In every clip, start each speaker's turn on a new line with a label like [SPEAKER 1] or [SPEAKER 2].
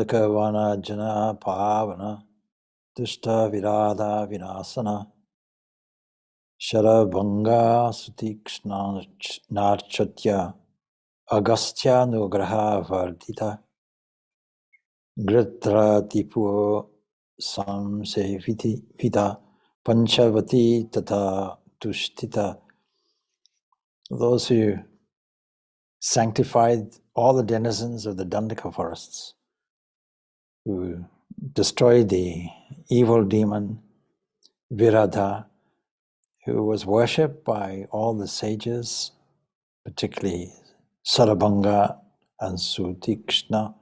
[SPEAKER 1] Dandaka Vana Jana Pavana Dushta Virada Vinasana Sharabhanga Sutikshna Narchatya Agastya Nugraha Vardita Gritra Tipu Samseviti Vita Panchavati Tata Tushtita. Those who sanctified all the denizens of the Dandaka forests, who destroyed the evil demon Virada, who was worshipped by all the sages, particularly Sarabhanga and Sutikshna,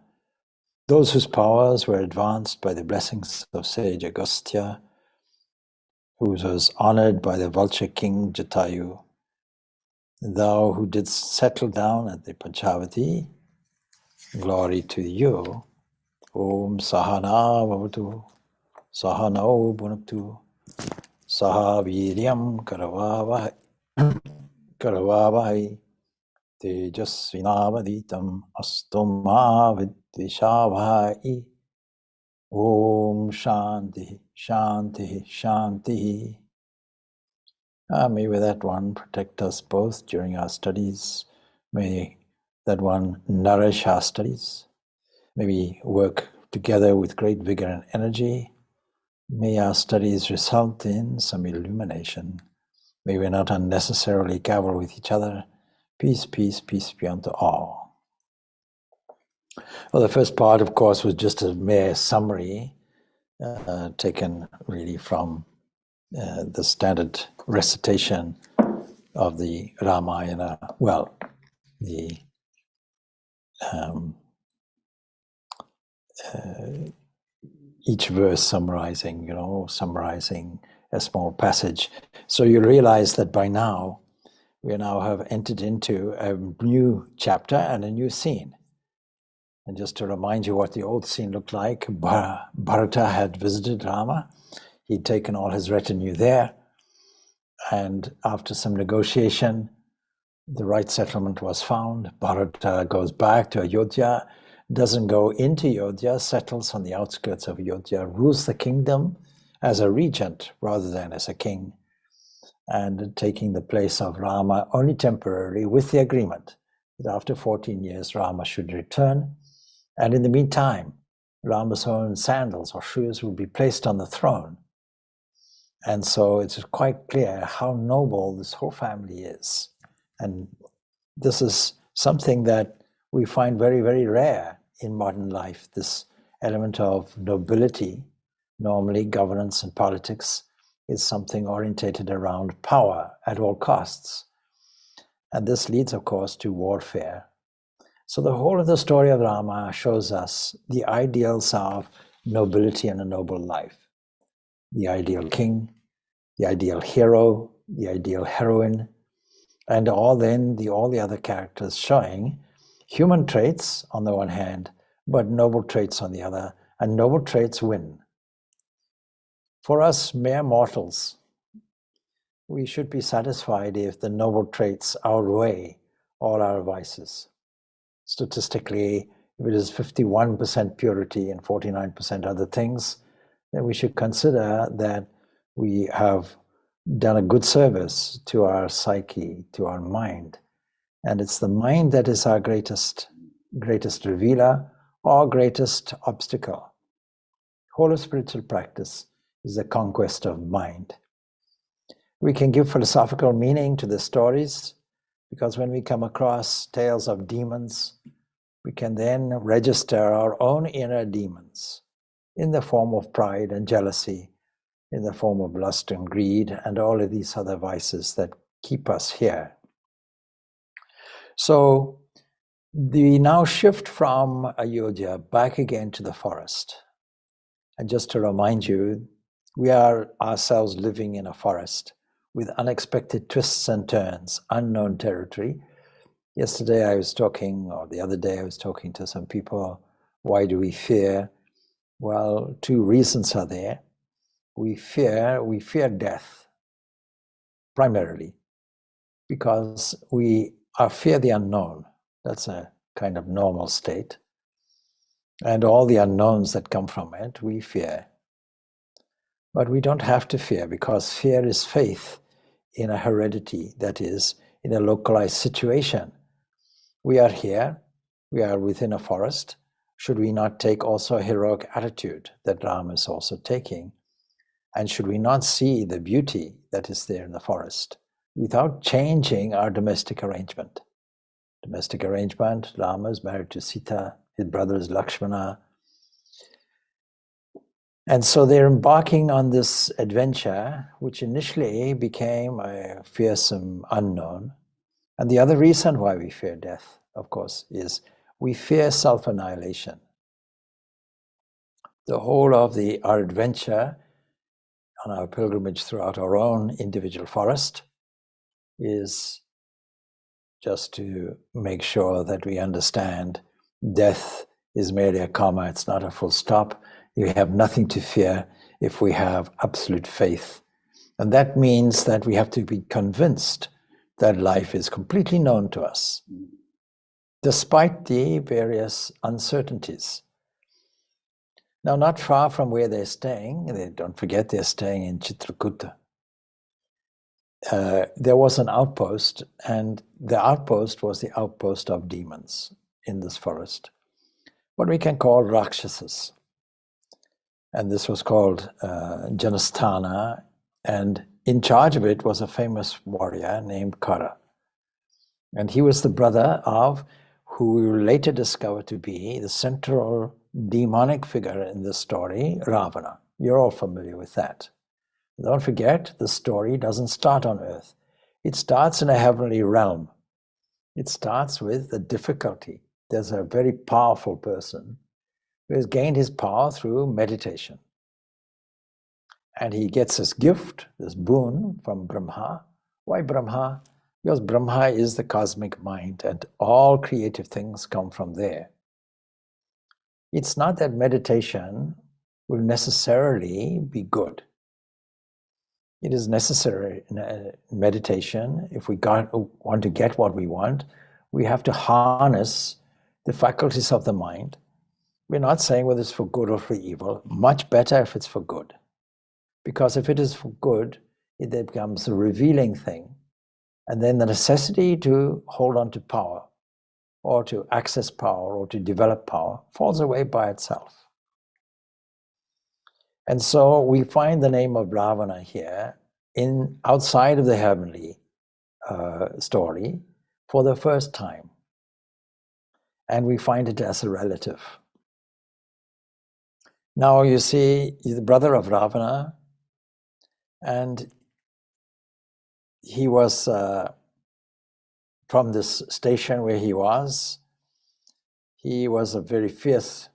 [SPEAKER 1] those whose powers were advanced by the blessings of sage Agastya, who was honored by the vulture king Jatayu. Thou who didst settle down at the Panchavati, glory to you. Om Sahana Vavatu, Sahanao Bhunaktu, Saha Viryam Karavavai, Tejasvinavaditam Astoma Vidvishavai. Om Shanti, Shanti, Shanti. May that one protect us both during our studies. May that one nourish our studies. May we work together with great vigor and energy. May our studies result in some illumination. May we not unnecessarily cavil with each other. Peace, peace, peace be unto all. Well, the first part, of course, was just a mere summary taken really from the standard recitation of the Ramayana. Well, the each verse summarizing a small passage. So you realize that by now, we now have entered into a new chapter and a new scene. And just to remind you what the old scene looked like, Bharata had visited Rama. He'd taken all his retinue there. And after some negotiation, the right settlement was found. Bharata goes back to Ayodhya, doesn't go into Ayodhya, settles on the outskirts of Ayodhya, rules the kingdom as a regent rather than as a king, and taking the place of Rama only temporarily, with the agreement that after 14 years Rama should return. And in the meantime, Rama's own sandals or shoes will be placed on the throne. And so it's quite clear how noble this whole family is. And this is something that we find very, very rare in modern life, this element of nobility. Normally, governance and politics is something orientated around power at all costs. And this leads, of course, to warfare. So the whole of the story of Rama shows us the ideals of nobility and a noble life. The ideal king, the ideal hero, the ideal heroine, and all the other characters showing human traits on the one hand, but noble traits on the other, and noble traits win. For us mere mortals, we should be satisfied if the noble traits outweigh all our vices. Statistically, if it is 51% purity and 49% other things, then we should consider that we have done a good service to our psyche, to our mind. And it's the mind that is our greatest revealer or greatest obstacle. Whole of spiritual practice is the conquest of mind. We can give philosophical meaning to the stories, because when we come across tales of demons, we can then register our own inner demons in the form of pride and jealousy, in the form of lust and greed, and all of these other vices that keep us here. So we now shift from Ayodhya back again to the forest. And just to remind you, we are ourselves living in a forest with unexpected twists and turns, unknown territory. Yesterday I was talking, or the other day I was talking to some people, why do we fear? Well, two reasons are there. We fear death, primarily, because we fear the unknown. That's a kind of normal state. and all the unknowns that come from it, we fear. But we don't have to fear, because fear is faith in a heredity, that is, in a localized situation. We are here, we are within a forest. Should we not take also a heroic attitude that Rama is also taking? And should we not see the beauty that is there in the forest without changing our domestic arrangement? Domestic arrangement, Rama is married to Sita, his brother is Lakshmana. And so they're embarking on this adventure, which initially became a fearsome unknown. And the other reason why we fear death, of course, is we fear self-annihilation. The whole of our adventure on our pilgrimage throughout our own individual forest is just to make sure that we understand death is merely a comma, it's not a full stop. You have nothing to fear if we have absolute faith. And that means that we have to be convinced that life is completely known to us, despite the various uncertainties. Now, not far from where they're staying, don't forget they're staying in Chitrakuta, there was an outpost, and the outpost was the outpost of demons in this forest, what we can call Rakshasas. And this was called Janasthana, and in charge of it was a famous warrior named Kara. And he was the brother of who we will later discover to be the central demonic figure in this story, Ravana. You're all familiar with that. Don't forget, the story doesn't start on earth. It starts in a heavenly realm. It starts with the difficulty. There's a very powerful person who has gained his power through meditation. And he gets this gift, this boon from Brahma. Why Brahma? Because Brahma is the cosmic mind, and all creative things come from there. It's not that meditation will necessarily be good. It is necessary in meditation. If we want to get what we want, we have to harness the faculties of the mind. We're not saying whether it's for good or for evil. Much better if it's for good. Because if it is for good, it then becomes a revealing thing. And then the necessity to hold on to power, or to access power, or to develop power, falls away by itself. And so we find the name of Ravana here outside of the heavenly story for the first time. And we find it as a relative. Now you see, he's the brother of Ravana, and he was from this station where he was a very fierce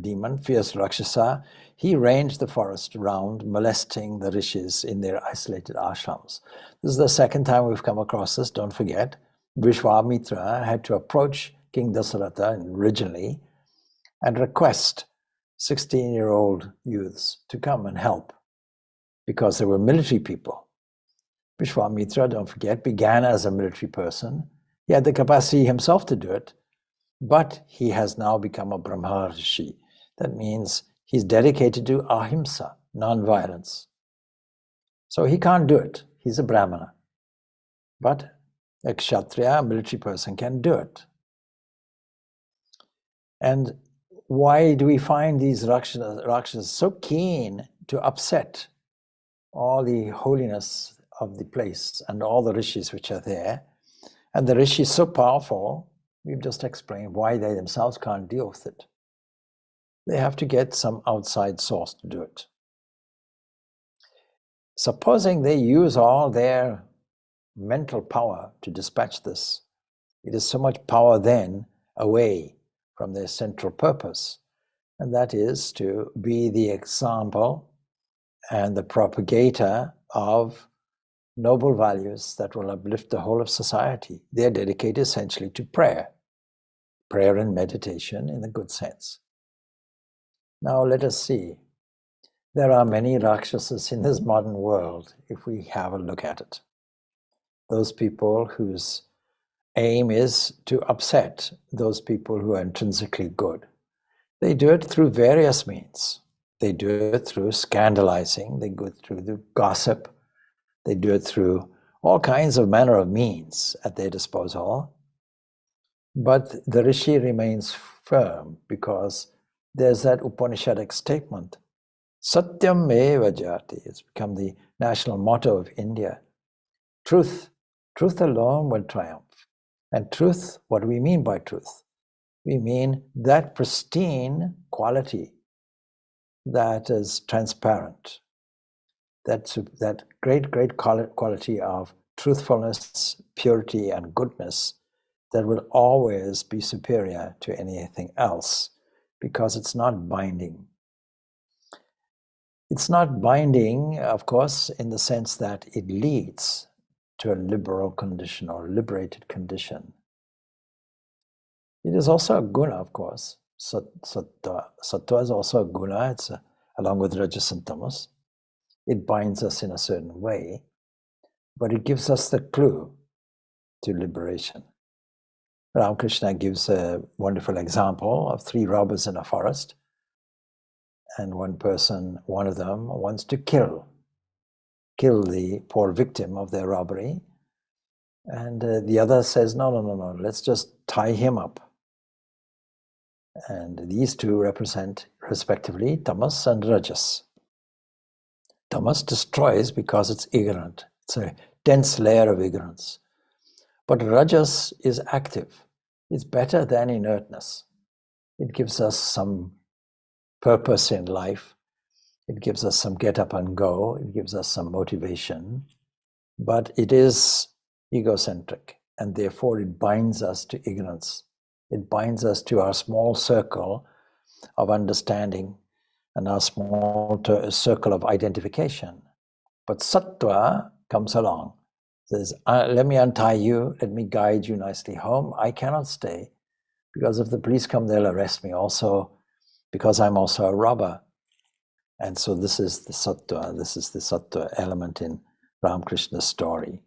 [SPEAKER 1] demon, fierce Rakshasa. He ranged the forest around, molesting the rishis in their isolated ashrams. This is the second time we've come across this. Don't forget, Vishwamitra had to approach King Dasaratha originally and request 16-year-old youths to come and help, because they were military people. Vishwamitra, don't forget, began as a military person. He had the capacity himself to do it, but he has now become a Brahma Rishi. That means he's dedicated to ahimsa, non-violence. So he can't do it. He's a Brahmana. But a Kshatriya, a military person, can do it. And why do we find these Rakshasas so keen to upset all the holiness of the place and all the rishis which are there? And the rishi is so powerful, we've just explained why they themselves can't deal with it. They have to get some outside source to do it. Supposing they use all their mental power to dispatch this, it is so much power then away from their central purpose, and that is to be the example and the propagator of noble values that will uplift the whole of society. They're dedicated essentially to prayer and meditation in the good sense. Now let us see. There are many Rakshasas in this modern world, if we have a look at it. Those people whose aim is to upset those people who are intrinsically good. They do it through various means. They do it through scandalizing, they go through the gossip, they do it through all kinds of manner of means at their disposal. But the Rishi remains firm because there's that Upanishadic statement, Satyam eva jati. It's become the national motto of India. Truth alone will triumph. And truth, what do we mean by truth? We mean that pristine quality that is transparent, that great quality of truthfulness, purity, and goodness that will always be superior to anything else because it's not binding. It's not binding, of course, in the sense that it leads to a liberal condition or liberated condition. It is also a guna, of course. Sattva is also a guna, along with Rajas and Tamas. It binds us in a certain way, but it gives us the clue to liberation. Ramakrishna gives a wonderful example of 3 robbers in a forest, and one of them wants to kill the poor victim of their robbery, and the other says, no, let's just tie him up. And these 2 represent, respectively, tamas and rajas. Tamas destroys because it's ignorant. It's a dense layer of ignorance. But rajas is active. It's better than inertness. It gives us some purpose in life. It gives us some get up and go. It gives us some motivation. But it is egocentric, and therefore it binds us to ignorance. It binds us to our small circle of understanding and our small circle of identification. But sattva comes along, says, let me untie you, let me guide you nicely home. I cannot stay, because if the police come, they'll arrest me also, because I'm also a robber. And so this is the sattva element in Ramakrishna's story.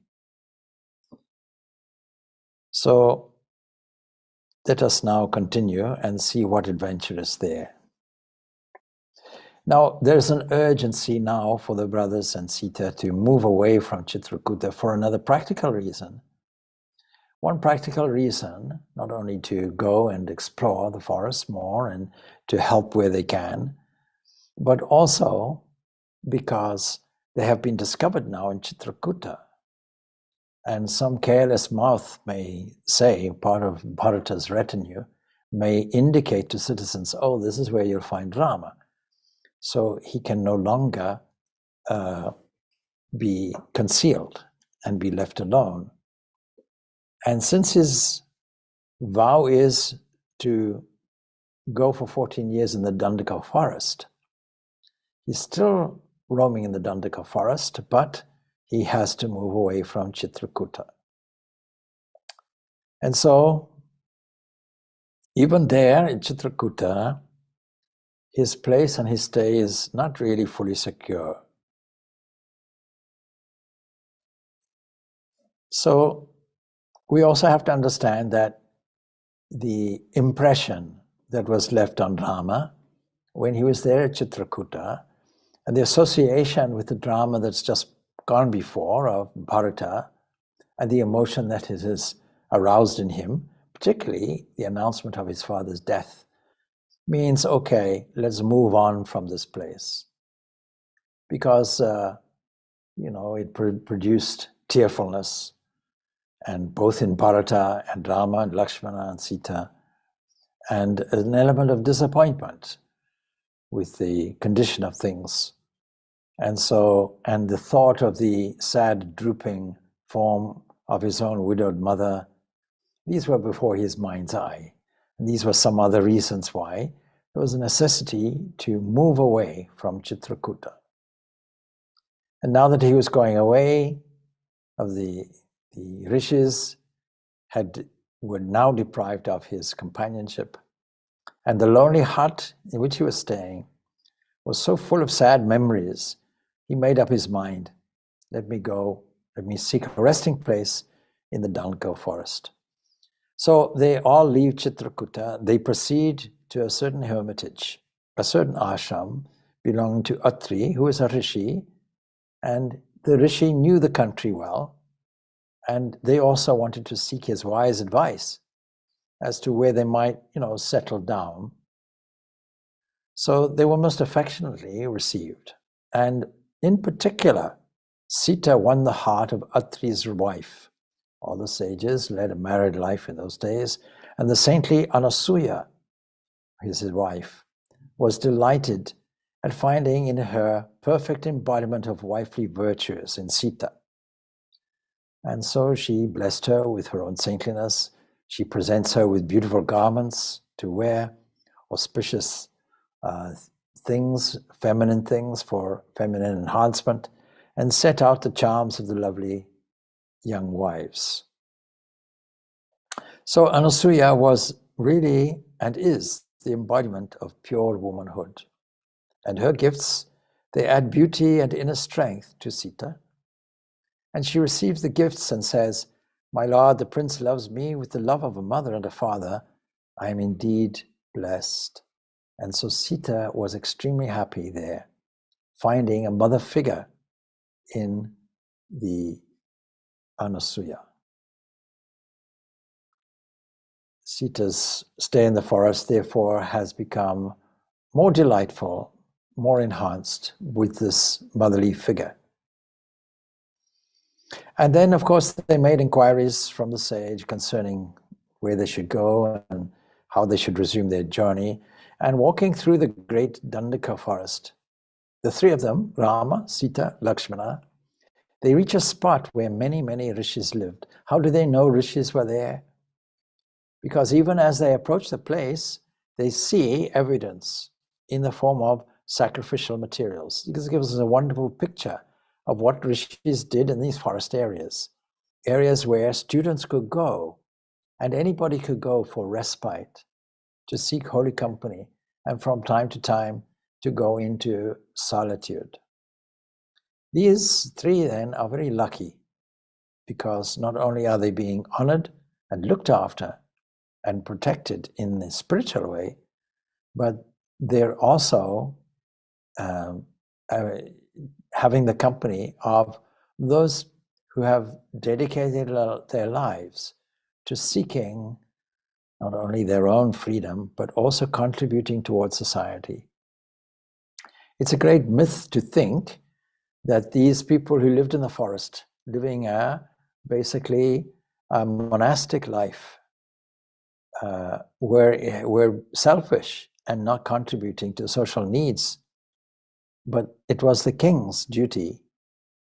[SPEAKER 1] So let us now continue and see what adventure is there. Now, there's an urgency now for the brothers and Sita to move away from Chitrakuta for another practical reason. One practical reason, not only to go and explore the forest more and to help where they can, but also because they have been discovered now in Chitrakuta. And some careless mouth may say, part of Bharata's retinue, may indicate to citizens, oh, this is where you'll find Rama. So he can no longer be concealed and be left alone. And since his vow is to go for 14 years in the Dandaka forest, he's still roaming in the Dandaka forest, but he has to move away from Chitrakuta. And so, even there in Chitrakuta, his place and his stay is not really fully secure. So, we also have to understand that the impression that was left on Rama when he was there at Chitrakuta, and the association with the drama that's just gone before of Bharata, and the emotion that it has aroused in him, particularly the announcement of his father's death, means, okay, let's move on from this place. Because, it produced tearfulness, and both in Bharata and Rama and Lakshmana and Sita, and an element of disappointment with the condition of things. And the thought of the sad, drooping form of his own widowed mother, these were before his mind's eye. And these were some other reasons why there was a necessity to move away from Chitrakuta. And now that he was going away, of the rishis were now deprived of his companionship. And the lonely hut in which he was staying was so full of sad memories, he made up his mind, let me seek a resting place in the Dandaka forest. So they all leave Chitrakuta, they proceed to a certain hermitage, a certain ashram belonging to Atri, who is a rishi, and the rishi knew the country well, and they also wanted to seek his wise advice as to where they might, settle down. So they were most affectionately received. And in particular, Sita won the heart of Atri's wife. All the sages led a married life in those days, and the saintly Anasuya, his wife, was delighted at finding in her perfect embodiment of wifely virtues in Sita. And so she blessed her with her own saintliness. She presents her with beautiful garments to wear, auspicious things, feminine things for feminine enhancement, and set out the charms of the lovely young wives. So Anasuya was really and is the embodiment of pure womanhood. And her gifts, they add beauty and inner strength to Sita. And she receives the gifts and says, "My lord, the prince loves me with the love of a mother and a father. I am indeed blessed." And so Sita was extremely happy there, finding a mother figure in the Anasuya. Sita's stay in the forest, therefore, has become more delightful, more enhanced with this motherly figure. And then, of course, they made inquiries from the sage concerning where they should go and how they should resume their journey. And walking through the great Dandaka forest, the three of them, Rama, Sita, Lakshmana, they reach a spot where many, many rishis lived. How do they know rishis were there? Because even as they approach the place, they see evidence in the form of sacrificial materials. This gives us a wonderful picture of what rishis did in these forest areas where students could go and anybody could go for respite, to seek holy company, and from time to time to go into solitude. These three then are very lucky because not only are they being honored and looked after and protected in a spiritual way, but they're also having the company of those who have dedicated their lives to seeking not only their own freedom, but also contributing towards society. It's a great myth to think that these people who lived in the forest, living basically a monastic life, were selfish and not contributing to social needs. But it was the king's duty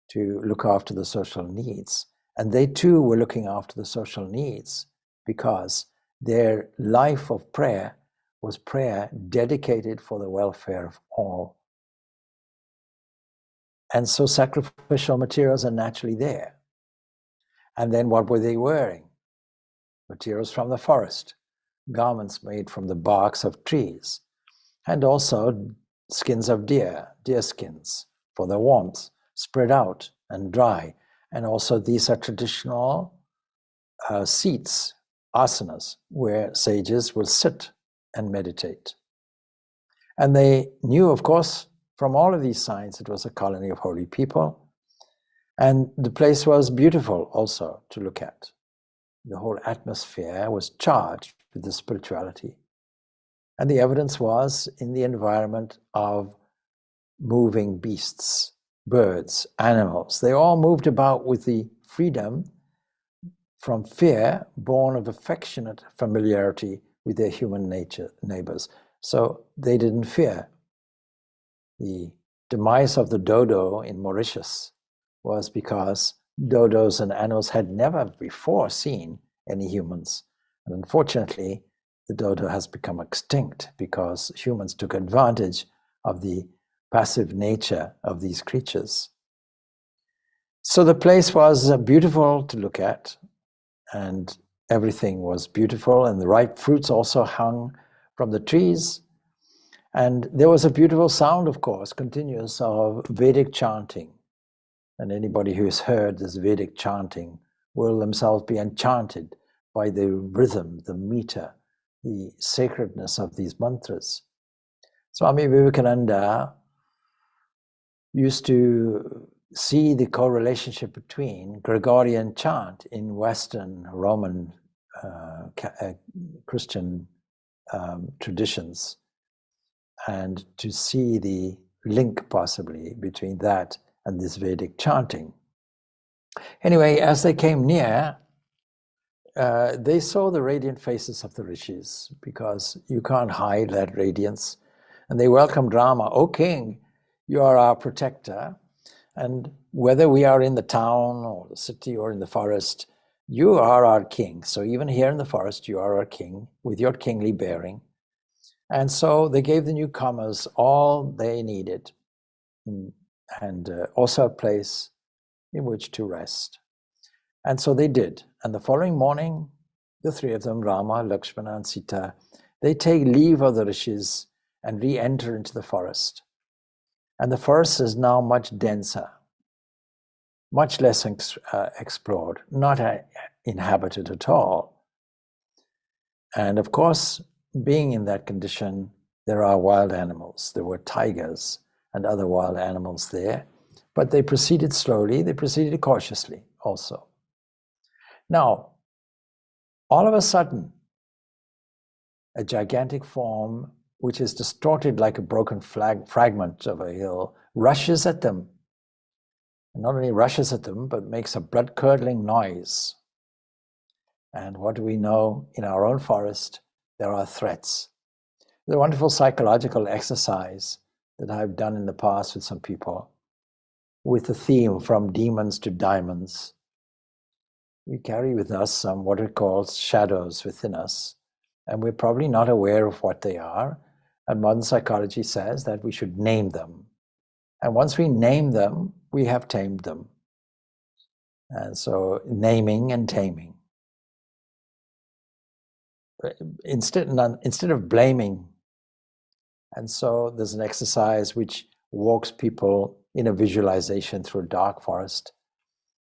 [SPEAKER 1] to look after the social needs. And they too were looking after the social needs because their life of prayer was prayer dedicated for the welfare of all. And so sacrificial materials are naturally there. And then what were they wearing? Materials from the forest, garments made from the barks of trees, and also skins of deer skins for the warmth, spread out and dry. And also these are traditional seats, asanas, where sages will sit and meditate. And they knew, of course, from all of these signs, it was a colony of holy people. And the place was beautiful also to look at. The whole atmosphere was charged with the spirituality. And the evidence was in the environment of moving beasts, birds, animals. They all moved about with the freedom from fear born of affectionate familiarity with their human neighbors. So they didn't fear. The demise of the dodo in Mauritius was because dodos and animals had never before seen any humans. And unfortunately, the dodo has become extinct because humans took advantage of the passive nature of these creatures. So the place was beautiful to look at, and everything was beautiful, and the ripe fruits also hung from the trees. And there was a beautiful sound, of course, continuous, of Vedic chanting. And anybody who has heard this Vedic chanting will themselves be enchanted by the rhythm, the meter, the sacredness of these mantras. Swami Vivekananda used to see the correlationship between Gregorian chant in Western Roman Christian traditions, and to see the link possibly between that and this Vedic chanting. Anyway, as they came near, they saw the radiant faces of the rishis, because you can't hide that radiance. And they welcomed Rama. "O king, you are our protector. And whether we are in the town or the city or in the forest, you are our king. So even here in the forest, you are our king with your kingly bearing." And so they gave the newcomers all they needed, and also a place in which to rest. And so they did. And the following morning, the three of them, Rama, Lakshmana, and Sita, they take leave of the rishis and re-enter into the forest. And the forest is now much denser, much less explored, not inhabited at all. And of course, being in that condition, there are wild animals. There were tigers and other wild animals there, but they proceeded slowly, they proceeded cautiously also. Now, all of a sudden, a gigantic form, which is distorted like a broken fragment of a hill, rushes at them. And not only rushes at them, but makes a blood-curdling noise. And what do we know? In our own forest, there are threats. There's a wonderful psychological exercise that I've done in the past with some people, with the theme from demons to diamonds. We carry with us some what it calls shadows within us, and we're probably not aware of what they are. And modern psychology says that we should name them. And once we name them, we have tamed them. And so naming and taming. Instead of blaming. And so there's an exercise which walks people in a visualization through a dark forest.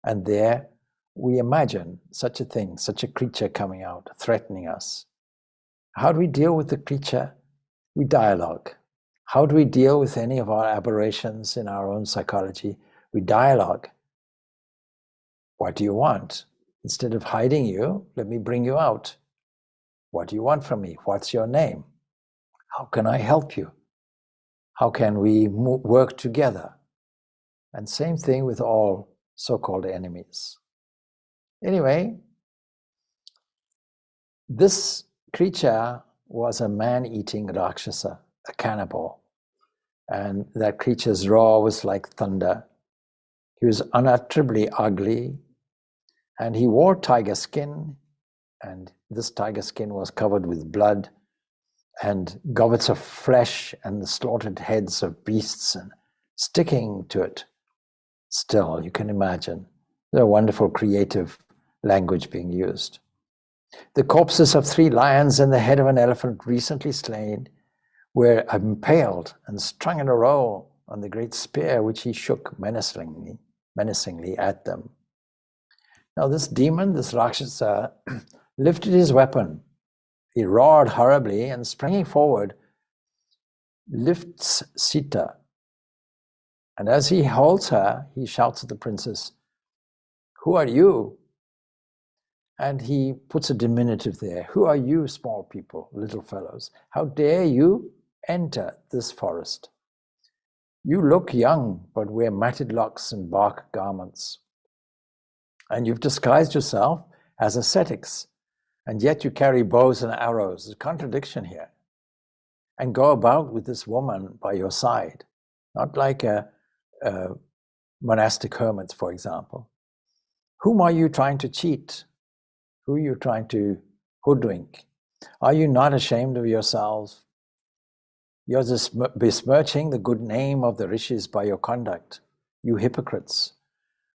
[SPEAKER 1] And there we imagine such a thing, such a creature coming out, threatening us. How do we deal with the creature? We dialogue. How do we deal with any of our aberrations in our own psychology? We dialogue. What do you want? Instead of hiding you, let me bring you out. What do you want from me? What's your name? How can I help you? How can we work together? And same thing with all so-called enemies. Anyway, this creature was a man-eating Rakshasa, a cannibal. And that creature's roar was like thunder. He was unutterably ugly, and he wore tiger skin, and this tiger skin was covered with blood and gobbets of flesh and the slaughtered heads of beasts and sticking to it. Still, you can imagine, the wonderful creative language being used. The corpses of 3 lions and the head of an elephant recently slain were impaled and strung in a row on the great spear which he shook menacingly at them. Now this demon, this Rakshasa, lifted his weapon. He roared horribly and springing forward, lifts Sita. And as he holds her, he shouts at the princess, "Who are you?" And he puts a diminutive there. "Who are you, small people, little fellows? How dare you enter this forest? You look young, but wear matted locks and bark garments. And you've disguised yourself as ascetics, and yet you carry bows and arrows." There's a contradiction here. "And go about with this woman by your side, not like a monastic hermits, for example. Whom are you trying to cheat? Who are you trying to hoodwink? Are you not ashamed of yourselves? You're just besmirching the good name of the rishis by your conduct, you hypocrites.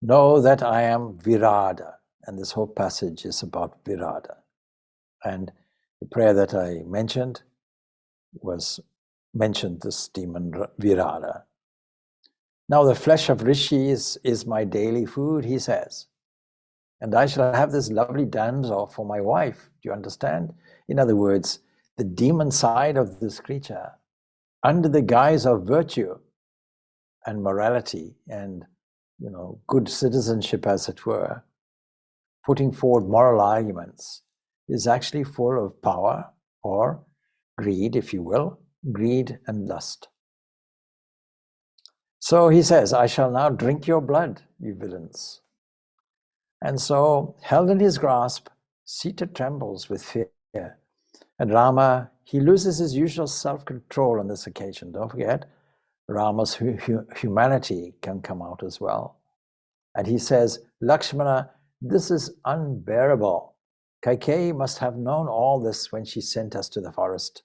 [SPEAKER 1] Know that I am Virada." And this whole passage is about Virada. And the prayer that I mentioned mentioned this demon Virada. "Now the flesh of rishis is my daily food," he says. and I shall have this lovely damsel for my wife. Do you understand? In other words, the demon side of this creature, under the guise of virtue and morality and, good citizenship, as it were, putting forward moral arguments, is actually full of power or greed, if you will, greed and lust. So he says, I shall now drink your blood, you villains. And so, held in his grasp, Sita trembles with fear. And Rama, he loses his usual self-control on this occasion. Don't forget, Rama's humanity can come out as well. And he says, Lakshmana, this is unbearable. Kaikeyi must have known all this when she sent us to the forest.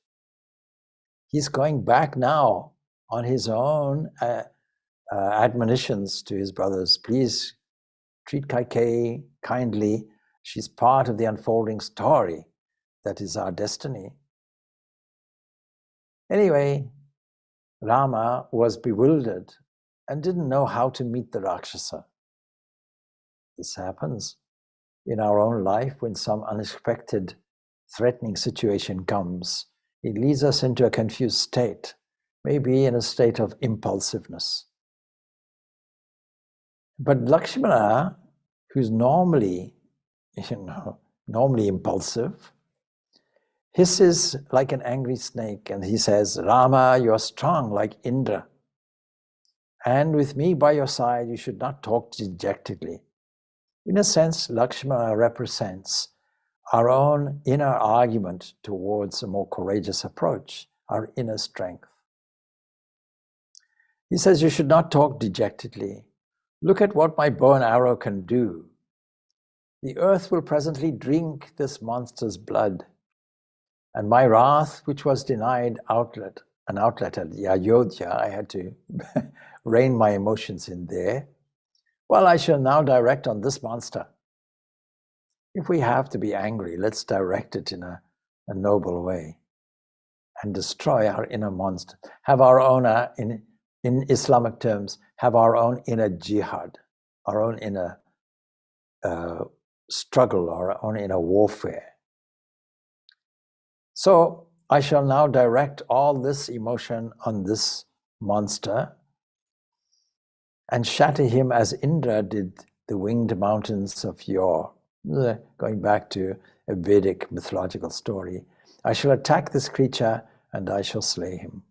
[SPEAKER 1] He's going back now on his own admonitions to his brothers. Please treat Kaikeyi kindly. She's part of the unfolding story that is our destiny. Anyway, Rama was bewildered and didn't know how to meet the Rakshasa. This happens in our own life when some unexpected, threatening situation comes. It leads us into a confused state, maybe in a state of impulsiveness. But Lakshmana, who's normally impulsive, hisses like an angry snake, and he says, Rama, you are strong like Indra. And with me by your side, you should not talk dejectedly. In a sense, Lakshmana represents our own inner argument towards a more courageous approach, our inner strength. He says, you should not talk dejectedly. Look at what my bow and arrow can do. The earth will presently drink this monster's blood. And my wrath, which was denied an outlet at Ayodhya, I had to rein my emotions in there. Well, I shall now direct on this monster. If we have to be angry, let's direct it in a noble way and destroy our inner monster. Have our own, in Islamic terms, have our own inner jihad, our own inner struggle, our own inner warfare. So I shall now direct all this emotion on this monster and shatter him as Indra did the winged mountains of yore. Going back to a Vedic mythological story. I shall attack this creature and I shall slay him.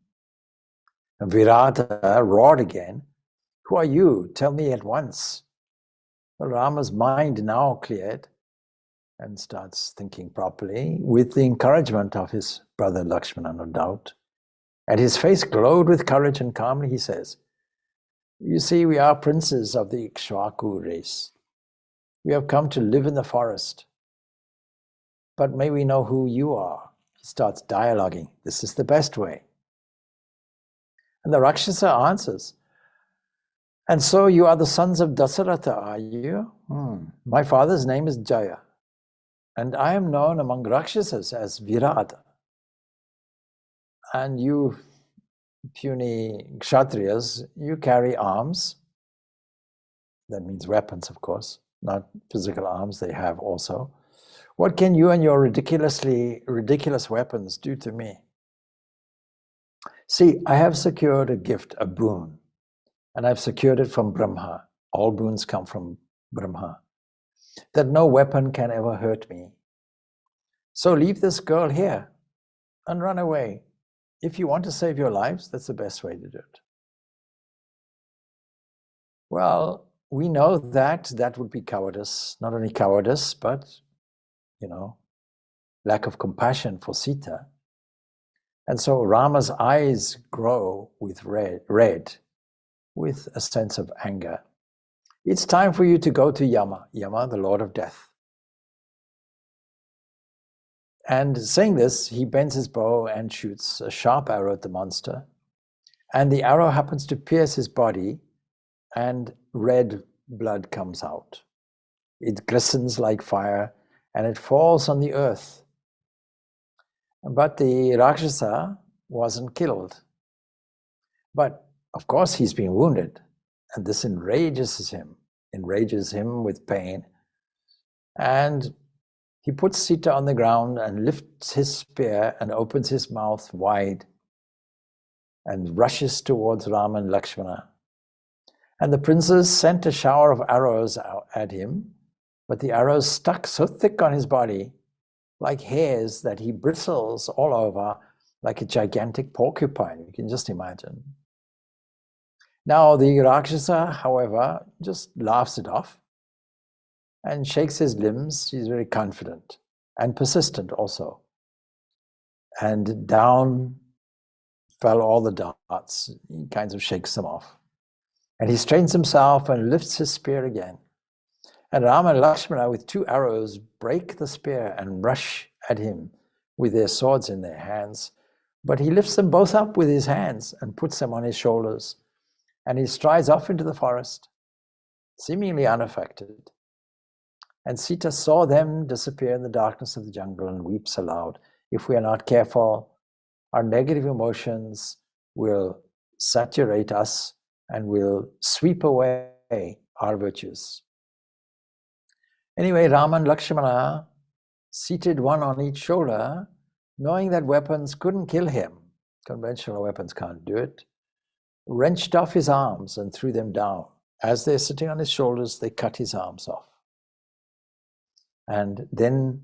[SPEAKER 1] And Virata roared again, who are you? Tell me at once. Well, Rama's mind now cleared and starts thinking properly with the encouragement of his brother Lakshmana, no doubt. And his face glowed with courage, and calmly he says, you see, we are princes of the Ikshvaku race. We have come to live in the forest. But may we know who you are? He starts dialoguing. This is the best way. And the Rakshasa answers, and so you are the sons of Dasaratha, are you? My father's name is Jaya, and I am known among Rakshasas as Virata. And you puny Kshatriyas, you carry arms. That means weapons, of course, not physical arms, they have also. What can you and your ridiculous weapons do to me? See, I have secured a gift, a boon, and I've secured it from Brahma. All boons come from Brahma. That no weapon can ever hurt me. So leave this girl here and run away. If you want to save your lives, that's the best way to do it. Well, we know that would be cowardice. Not only cowardice, but, lack of compassion for Sita. And so Rama's eyes grow with red, with a sense of anger. It's time for you to go to Yama, the Lord of Death. And saying this, he bends his bow and shoots a sharp arrow at the monster. And the arrow happens to pierce his body, and red blood comes out. It glistens like fire, and it falls on the earth. But the Rakshasa wasn't killed. But of course he's been wounded, and this enrages him with pain. And he puts Sita on the ground and lifts his spear and opens his mouth wide and rushes towards Rama and Lakshmana. And the princes sent a shower of arrows at him, but the arrows stuck so thick on his body, like hairs, that he bristles all over like a gigantic porcupine. You can just imagine. Now the Rakshasa, however, just laughs it off and shakes his limbs. He's very confident and persistent also. And down fell all the darts. He kind of shakes them off. And he straightens himself and lifts his spear again. And Rama and Lakshmana, with 2 arrows, break the spear and rush at him with their swords in their hands. But he lifts them both up with his hands and puts them on his shoulders. And he strides off into the forest, seemingly unaffected. And Sita saw them disappear in the darkness of the jungle and weeps aloud. If we are not careful, our negative emotions will saturate us and will sweep away our virtues. Anyway, Rama and Lakshmana, seated one on each shoulder, knowing that weapons couldn't kill him, conventional weapons can't do it, wrenched off his arms and threw them down. As they're sitting on his shoulders, they cut his arms off. And then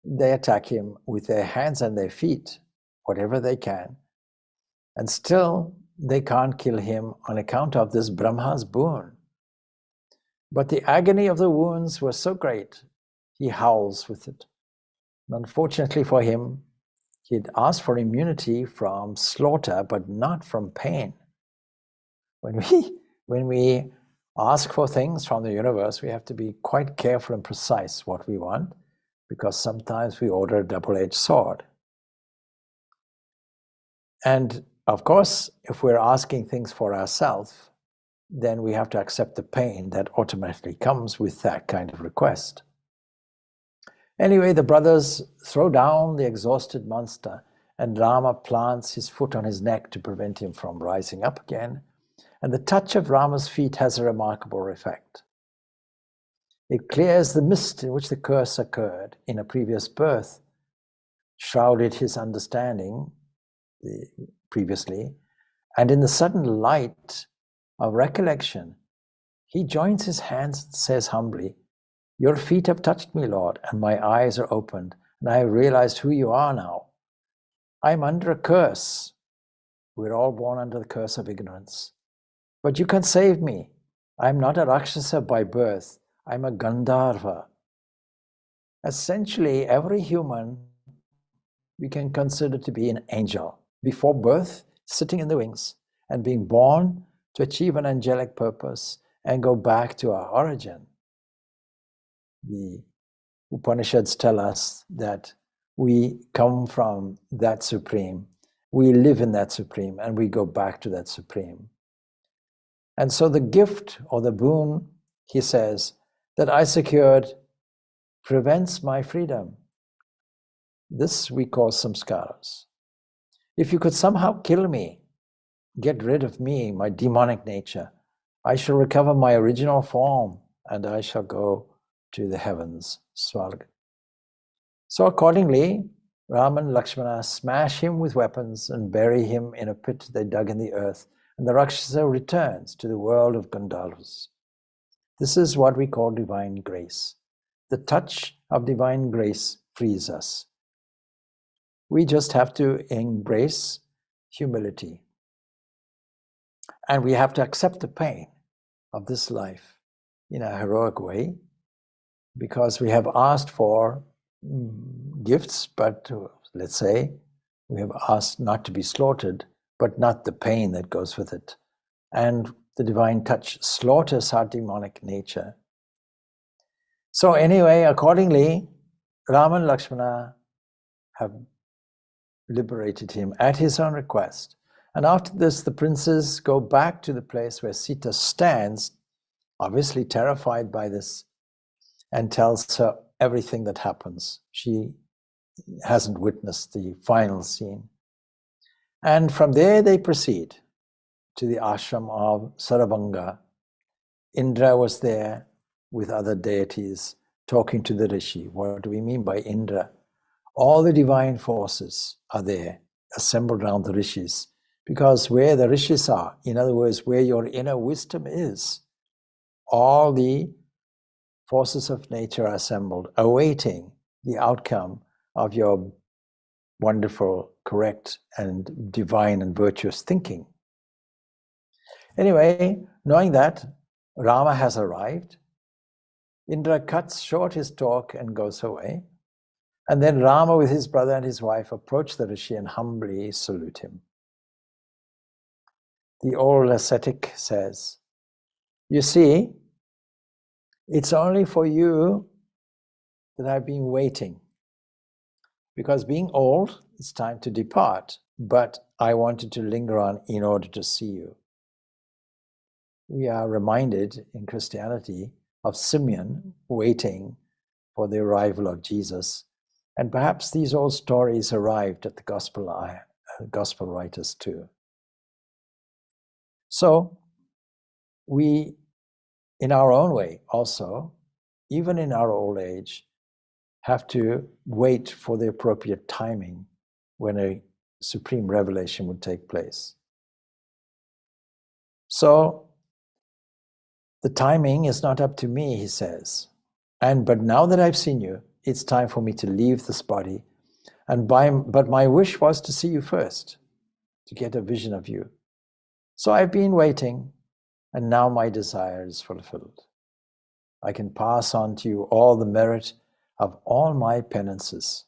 [SPEAKER 1] they attack him with their hands and their feet, whatever they can. And still, they can't kill him on account of this Brahma's boon. But the agony of the wounds was so great, he howls with it. And unfortunately for him, he'd asked for immunity from slaughter, but not from pain. When we ask for things from the universe, we have to be quite careful and precise what we want, because sometimes we order a double-edged sword. And of course, if we're asking things for ourselves, then we have to accept the pain that automatically comes with that kind of request. Anyway, the brothers throw down the exhausted monster, and Rama plants his foot on his neck to prevent him from rising up again. And the touch of Rama's feet has a remarkable effect. It clears the mist in which the curse occurred in a previous birth, shrouded his understanding previously, and in the sudden light of recollection, he joins his hands and says humbly, "Your feet have touched me, Lord, and my eyes are opened, and I have realized who you are now. I am under a curse. We're all born under the curse of ignorance. But you can save me. I'm not a Rakshasa by birth. I'm a Gandharva." Essentially, every human we can consider to be an angel. Before birth, sitting in the wings, and being born to achieve an angelic purpose and go back to our origin. The Upanishads tell us that we come from that Supreme, we live in that Supreme, and we go back to that Supreme. And so the gift or the boon, he says, that I secured prevents my freedom. This we call samskaras. If you could somehow kill me, get rid of me, my demonic nature, I shall recover my original form and I shall go to the heavens, Swarga. So accordingly, Rama and Lakshmana smash him with weapons and bury him in a pit they dug in the earth, and the Rakshasa returns to the world of Gandharvas. This is what we call divine grace. The touch of divine grace frees us. We just have to embrace humility. And we have to accept the pain of this life in a heroic way, because we have asked for gifts, but let's say we have asked not to be slaughtered, but not the pain that goes with it. And the divine touch slaughters our demonic nature. So anyway, accordingly, Rama and Lakshmana have liberated him at his own request. And after this, the princes go back to the place where Sita stands, obviously terrified by this, and tells her everything that happens. She hasn't witnessed the final scene. And from there they proceed to the ashram of Sarabanga. Indra was there with other deities talking to the Rishi. What do we mean by Indra? All the divine forces are there, assembled around the Rishis. Because where the Rishis are, in other words, where your inner wisdom is, all the forces of nature are assembled, awaiting the outcome of your wonderful, correct, and divine and virtuous thinking. Anyway, knowing that, Rama has arrived. Indra cuts short his talk and goes away. And then Rama, with his brother and his wife, approach the Rishi and humbly salute him. The old ascetic says, "You see, it's only for you that I've been waiting. Because being old, it's time to depart, but I wanted to linger on in order to see you." We are reminded in Christianity of Simeon waiting for the arrival of Jesus. And perhaps these old stories arrived at the gospel writers too. So we, in our own way also, even in our old age, have to wait for the appropriate timing when a supreme revelation would take place. So the timing is not up to me, he says. But now that I've seen you, it's time for me to leave this body. But my wish was to see you first, to get a vision of you. So I've been waiting, and now my desire is fulfilled. I can pass on to you all the merit of all my penances.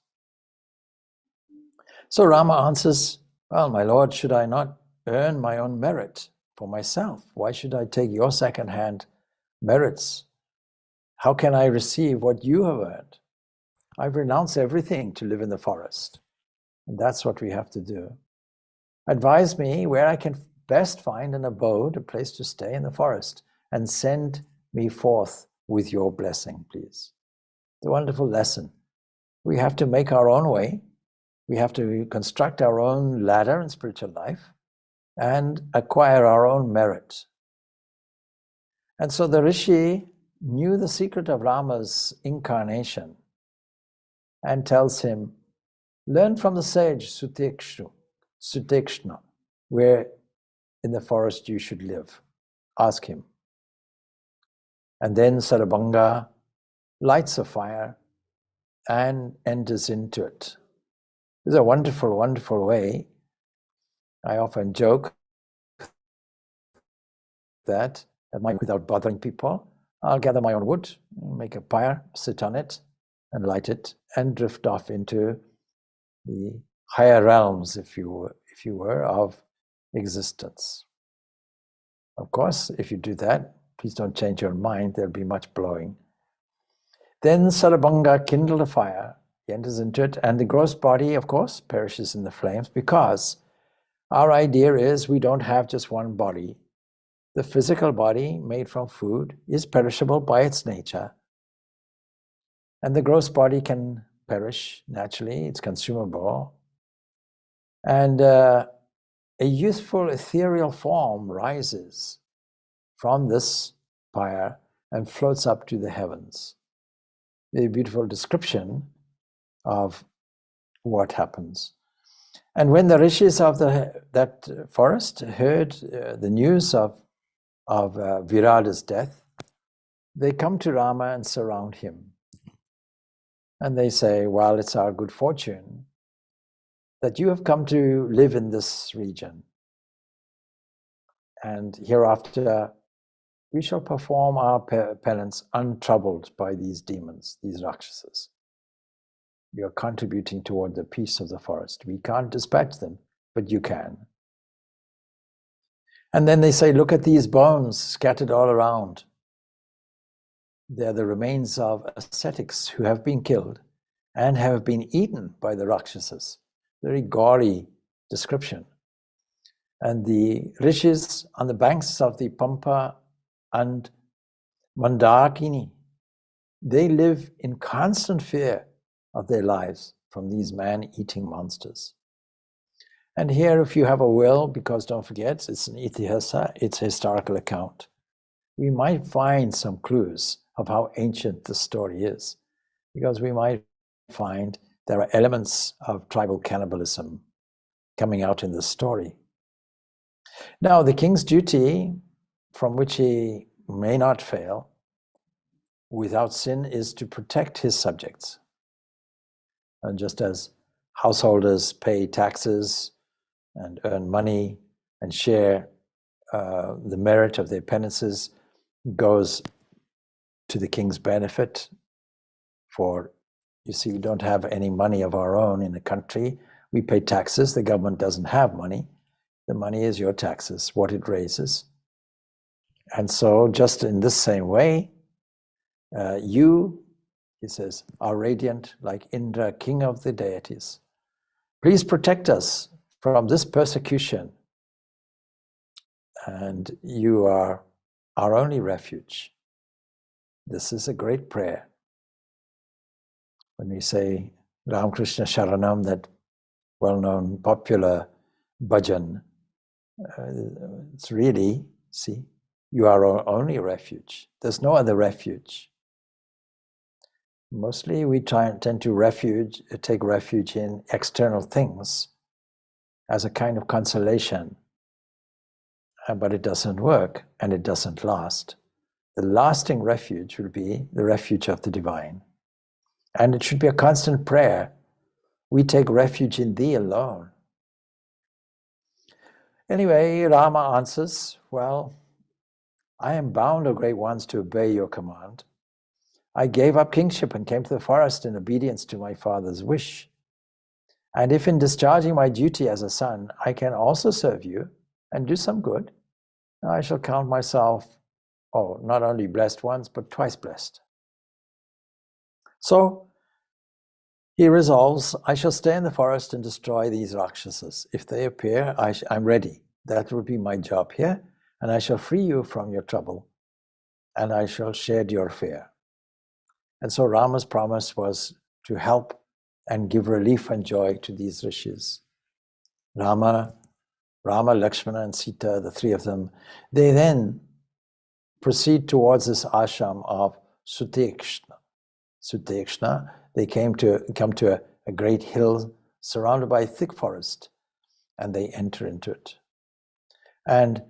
[SPEAKER 1] So Rama answers, "Well, my lord, should I not earn my own merit for myself? Why should I take your second-hand merits? How can I receive what you have earned? I've renounced everything to live in the forest." And that's what we have to do. Advise me where I can best find an abode, a place to stay in the forest, and send me forth with your blessing, please. It's a wonderful lesson. We have to make our own way. We have to construct our own ladder in spiritual life and acquire our own merit. And so the Rishi knew the secret of Rama's incarnation and tells him, "Learn from the sage Sutekshna, where in the forest you should live. Ask him." And then Sarabhanga lights a fire and enters into it. It's a wonderful, wonderful way. I often joke that without bothering people, I'll gather my own wood, make a pyre, sit on it, and light it, and drift off into the higher realms, if you were, of existence. Of course, if you do that, please don't change your mind. There'll be much blowing. Then Sarabhanga kindled a fire. He enters into it, and the gross body, of course, perishes in the flames, because our idea is we don't have just one body. The physical body, made from food, is perishable by its nature. And the gross body can perish naturally, it's consumable. And a youthful ethereal form rises from this fire and floats up to the heavens. A beautiful description of what happens. And when the rishis of that forest heard the news of Virada's death, they come to Rama and surround him. And they say, "Well, it's our good fortune that you have come to live in this region. And hereafter, we shall perform our penance untroubled by these demons, these Rakshasas. We are contributing toward the peace of the forest. We can't dispatch them, but you can." And then they say, "Look at these bones scattered all around. They're the remains of ascetics who have been killed and have been eaten by the Rakshasas." Very gory description. And the rishis on the banks of the Pampa and Mandakini, they live in constant fear of their lives from these man-eating monsters. And here, if you have a will, because don't forget, it's an itihasa, it's a historical account. we might find some clues of how ancient the story is, because we might find there are elements of tribal cannibalism coming out in the story. Now, the king's duty, from which he may not fail without sin, is to protect his subjects. And just as householders pay taxes and earn money and share the merit of their penances goes to the king's benefit. For, you see, we don't have any money of our own in the country. We pay taxes. The government doesn't have money. The money is your taxes, what it raises. And so just in this same way, you, he says, are radiant like Indra, king of the deities. Please protect us from this persecution. And you are our only refuge. This is a great prayer. When we say Ram Krishna Sharanam, that well-known popular bhajan, it's really, see, you are our only refuge. There's no other refuge. Mostly we tend to take refuge in external things as a kind of consolation. But it doesn't work and it doesn't last. The lasting refuge will be the refuge of the divine. And it should be a constant prayer. We take refuge in thee alone. Anyway, Rama answers, well, I am bound, O great ones, to obey your command. I gave up kingship and came to the forest in obedience to my father's wish. And if in discharging my duty as a son, I can also serve you and do some good, I shall count myself, not only blessed once, but twice blessed. So he resolves, I shall stay in the forest and destroy these Rakshasas. If they appear, I'm ready. That will be my job here, and I shall free you from your trouble, and I shall shed your fear. And so Rama's promise was to help and give relief and joy to these rishis. Rama, Lakshmana, and Sita, the three of them, they then proceed towards this ashram of Sutekshna. Sutekshna, they come to a great hill surrounded by a thick forest, and they enter into it. And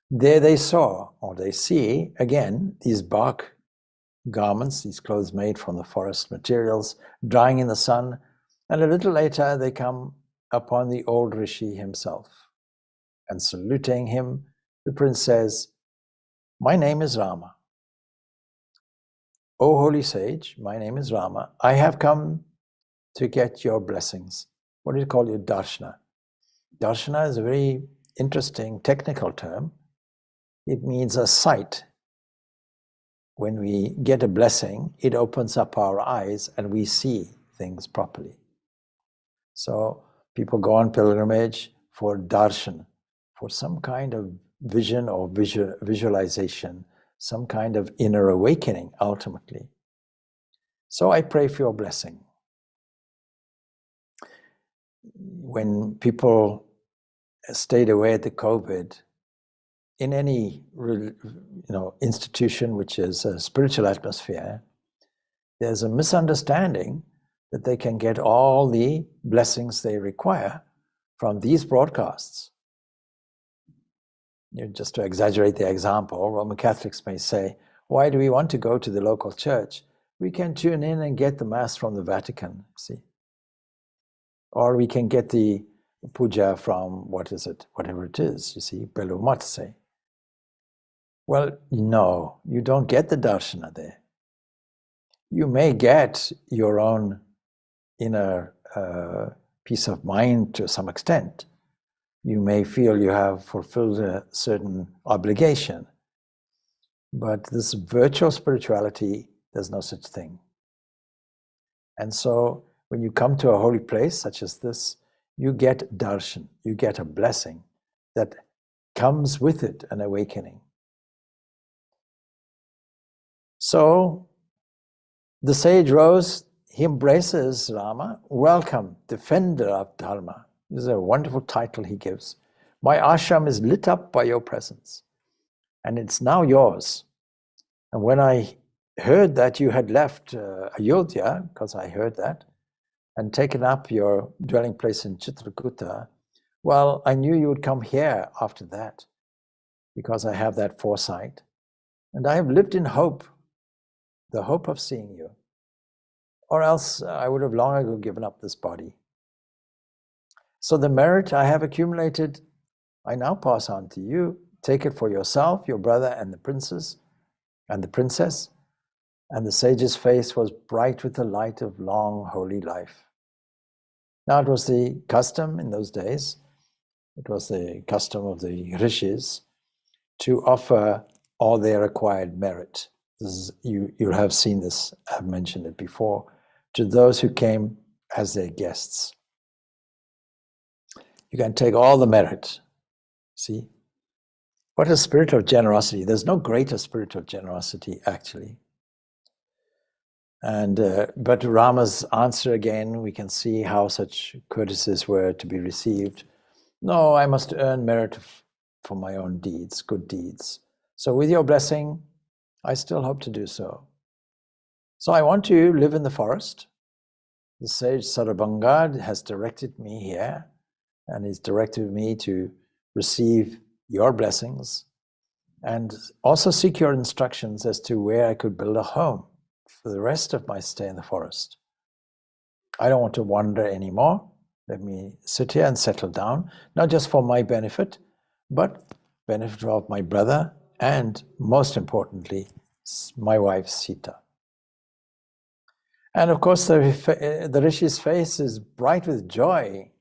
[SPEAKER 1] there they see, again, these bark garments, these clothes made from the forest materials, drying in the sun, and a little later they come upon the old rishi himself. And saluting him, the prince says, my name is Rama. O holy sage, my name is Rama. I have come to get your blessings. What do you call your darshana? Darshana is a very interesting technical term. It means a sight. When we get a blessing, it opens up our eyes and we see things properly. So people go on pilgrimage for darshan, for some kind of vision or visualization, some kind of inner awakening, ultimately. So I pray for your blessing. When people stayed away at the COVID, in any institution which is a spiritual atmosphere, there's a misunderstanding that they can get all the blessings they require from these broadcasts. Just to exaggerate the example, Roman Catholics may say, why do we want to go to the local church? We can tune in and get the Mass from the Vatican, see? Or we can get the puja from, whatever it is, you see, Belumatse. Well, no, you don't get the darshana there. You may get your own inner peace of mind to some extent. You may feel you have fulfilled a certain obligation, but this virtual spirituality, there's no such thing. And so when you come to a holy place such as this, you get darshan, you get a blessing that comes with it, an awakening. So the sage rose, he embraces Rama, welcome, defender of Dharma. This is a wonderful title he gives. My ashram is lit up by your presence, and it's now yours. And when I heard that you had left Ayodhya, because I heard that, and taken up your dwelling place in Chitrakuta, well, I knew you would come here after that, because I have that foresight. And I have lived in hope, the hope of seeing you. Or else I would have long ago given up this body. So the merit I have accumulated, I now pass on to you. Take it for yourself, your brother, and the princess. And the sage's face was bright with the light of long holy life. Now it was the custom in those days, it was the custom of the rishis to offer all their acquired merit. You'll have seen this, I've mentioned it before, to those who came as their guests. You can take all the merit. See? What a spirit of generosity. There's no greater spirit of generosity, actually. And but Rama's answer again, we can see how such courtesies were to be received. No, I must earn merit for my own deeds, good deeds. So with your blessing, I still hope to do so. So I want to live in the forest. The sage Sarabhanga has directed me here, and he's directed me to receive your blessings and also seek your instructions as to where I could build a home for the rest of my stay in the forest. I don't want to wander anymore. Let me sit here and settle down, not just for my benefit, but benefit of my brother and, most importantly, my wife Sita. And of course, the Rishi's face is bright with joy.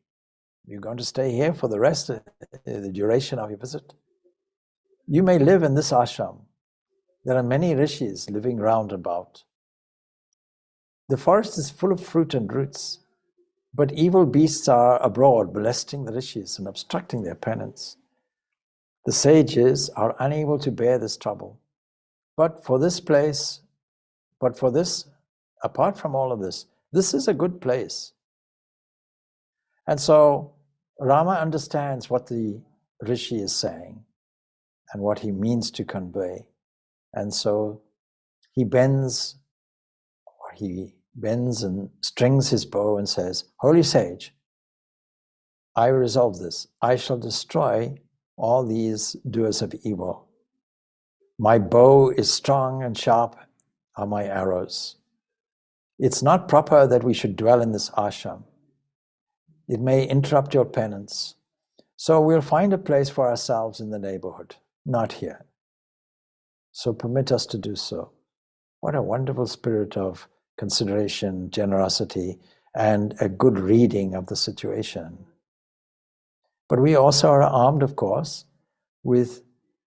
[SPEAKER 1] You're going to stay here for the rest of the duration of your visit. You may live in this ashram. There are many rishis living round about. The forest is full of fruit and roots, but evil beasts are abroad molesting the rishis and obstructing their penance. The sages are unable to bear this trouble. But for this, apart from all of this, this is a good place. And so Rama understands what the rishi is saying and what he means to convey. And so he bends and strings his bow and says, Holy sage, I resolve this. I shall destroy all these doers of evil. My bow is strong and sharp are my arrows. It's not proper that we should dwell in this ashram. It may interrupt your penance. So we'll find a place for ourselves in the neighborhood, not here. So permit us to do so. What a wonderful spirit of consideration, generosity, and a good reading of the situation. But we also are armed, of course, with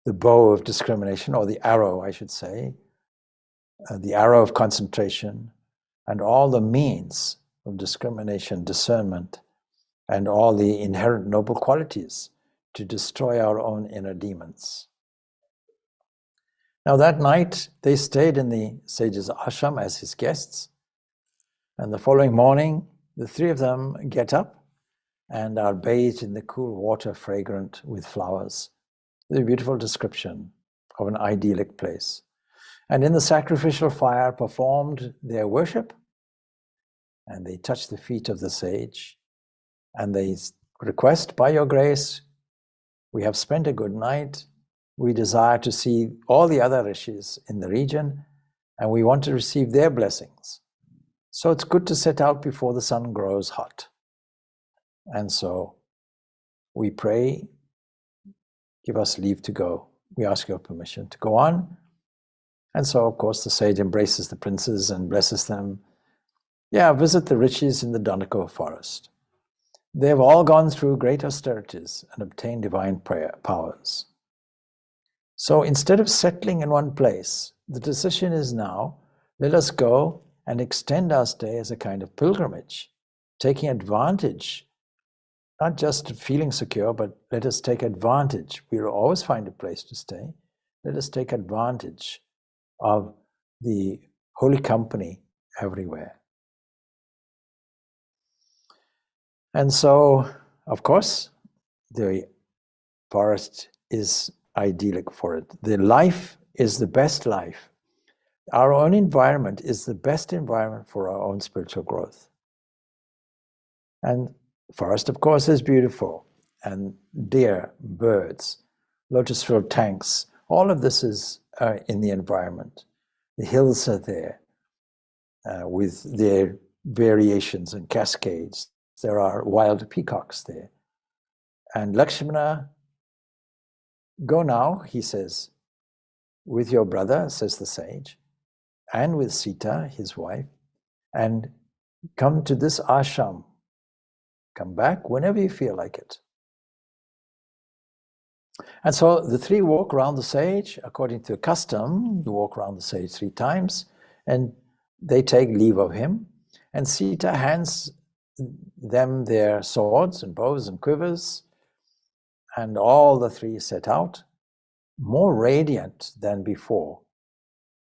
[SPEAKER 1] the bow of discrimination, or the arrow, I should say, the arrow of concentration, and all the means of discrimination, discernment, and all the inherent noble qualities to destroy our own inner demons. Now that night, they stayed in the sage's ashram as his guests, and the following morning, the three of them get up and are bathed in the cool water fragrant with flowers. It's a beautiful description of an idyllic place. And in the sacrificial fire performed their worship, and they touch the feet of the sage, and they request, by your grace, we have spent a good night, we desire to see all the other rishis in the region, and we want to receive their blessings. So it's good to set out before the sun grows hot. And so we pray, give us leave to go. We ask your permission to go on. And so, of course, the sage embraces the princes and blesses them. Yeah, visit the rishis in the Danako forest. They have all gone through great austerities and obtained divine powers. So instead of settling in one place, the decision is now, let us go and extend our stay as a kind of pilgrimage, taking advantage, not just feeling secure, but let us take advantage. We will always find a place to stay. Let us take advantage of the holy company everywhere. And so, of course, the forest is idyllic for it. The life is the best life Our own environment is the best environment for our own spiritual growth. And forest, of course, is beautiful, and deer, birds, lotus-filled tanks, all of this is in the environment. The hills are there with their variations and cascades. There are wild peacocks there. And Lakshmana, go now, he says, with your brother, says the sage, and with Sita, his wife, and come to this ashram. Come back whenever you feel like it. And so the three walk around the sage, according to custom, you walk around the sage 3 times, and they take leave of him. And Sita hands them their swords and bows and quivers, and all the 3 set out, more radiant than before,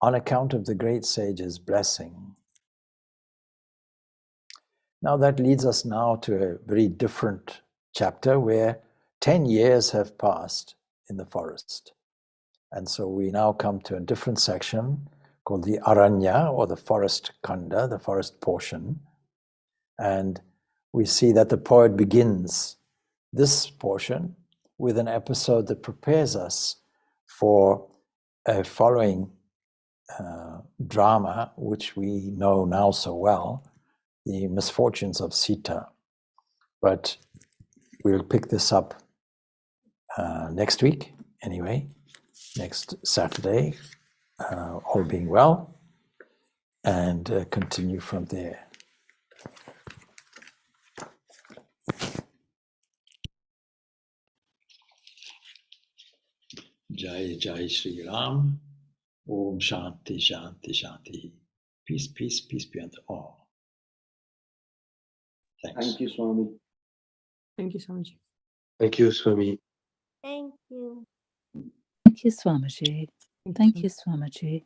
[SPEAKER 1] on account of the great sage's blessing. Now that leads us now to a very different chapter where 10 years have passed in the forest. And so we now come to a different section called the Aranya, or the forest kanda, the forest portion. And we see that the poet begins this portion with an episode that prepares us for a following drama, which we know now so well, the misfortunes of Sita. But we'll pick this up next week, anyway, next Saturday, all being well, and continue from there. Jai Jai Shri Ram. Om Shanti Shanti Shanti. Peace, peace, peace be unto all. Thanks.
[SPEAKER 2] Thank you, Swami.
[SPEAKER 3] Thank you, Swamiji.
[SPEAKER 4] Thank you, Swami.
[SPEAKER 5] Thank you.
[SPEAKER 6] Thank you, Swamiji. Thank you, Swamiji.